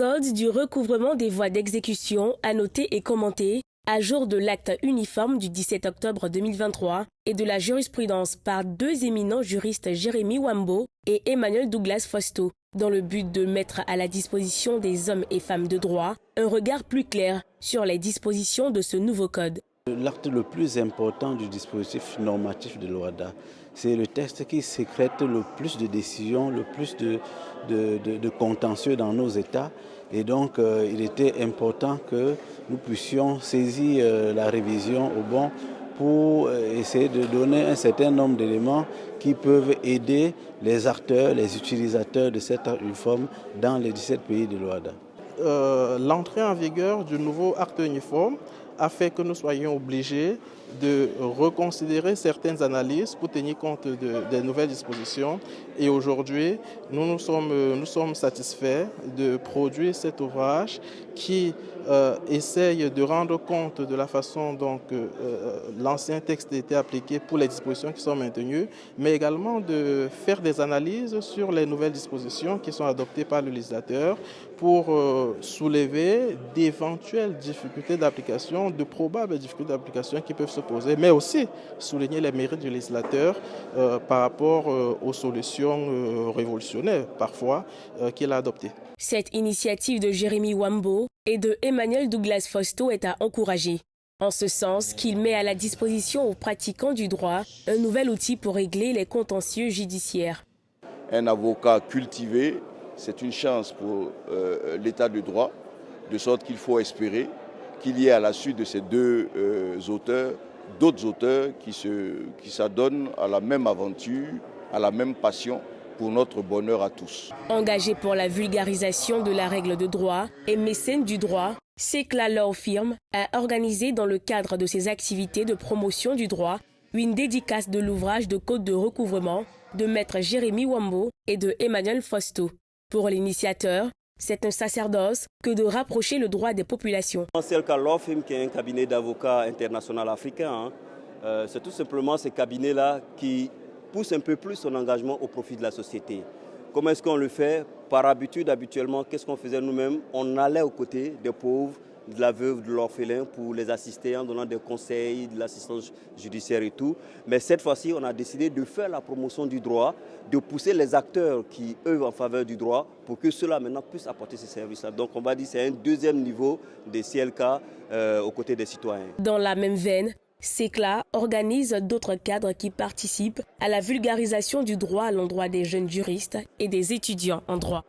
Code du recouvrement des voies d'exécution annoté et commenté à jour de l'acte uniforme du 17 octobre 2023 et de la jurisprudence par deux éminents juristes Jérémy Wambo et Emmanuel Douglas Fausto, dans le but de mettre à la disposition des hommes et femmes de droit un regard plus clair sur les dispositions de ce nouveau code. L'acte le plus important du dispositif normatif de l'OHADA, c'est le texte qui sécrète le plus de décisions, le plus de contentieux dans nos États. Et donc, il était important que nous puissions saisir la révision au bon pour essayer de donner un certain nombre d'éléments qui peuvent aider les acteurs, les utilisateurs de cette réforme dans les 17 pays de l'OHADA. L'entrée en vigueur du nouveau acte uniforme a fait que nous soyons obligés de reconsidérer certaines analyses pour tenir compte des nouvelles dispositions. Et aujourd'hui, nous sommes satisfaits de produire cet ouvrage qui essaye de rendre compte de la façon dont l'ancien texte était appliqué pour les dispositions qui sont maintenues, mais également de faire des analyses sur les nouvelles dispositions qui sont adoptées par le législateur pour soulever d'éventuelles difficultés d'application, de probables difficultés d'application qui peuvent se poser, mais aussi souligner les mérites du législateur par rapport aux solutions révolutionnaires parfois qu'il a adoptées. Cette initiative de Jérémy Wambo et de Emmanuel Douglas Fausto est à encourager, en ce sens qu'il met à la disposition aux pratiquants du droit un nouvel outil pour régler les contentieux judiciaires. Un avocat cultivé, c'est une chance pour l'état de droit, de sorte qu'il faut espérer qu'il y ait à la suite de ces deux auteurs, d'autres auteurs qui s'adonnent à la même aventure, à la même passion pour notre bonheur à tous. Engagé pour la vulgarisation de la règle de droit et mécène du droit, Secla Law Firm a organisé dans le cadre de ses activités de promotion du droit une dédicace de l'ouvrage de code de recouvrement de maître Jérémy Wambo et de Emmanuel Fausto. Pour l'initiateur, c'est un sacerdoce que de rapprocher le droit des populations. Secla Law Firm, qui est un cabinet d'avocats international africain, c'est tout simplement ce cabinet-là qui pousse un peu plus son engagement au profit de la société. Comment est-ce qu'on le fait? Par habitude, habituellement, qu'est-ce qu'on faisait nous-mêmes? On allait aux côtés des pauvres, de la veuve, de l'orphelin pour les assister en donnant des conseils, de l'assistance judiciaire et tout. Mais cette fois-ci, on a décidé de faire la promotion du droit, de pousser les acteurs qui œuvrent en faveur du droit pour que ceux-là maintenant puissent apporter ces services-là. Donc on va dire que c'est un deuxième niveau des CLK aux côtés des citoyens. Dans la même veine, Secla organise d'autres cadres qui participent à la vulgarisation du droit à l'endroit des jeunes juristes et des étudiants en droit.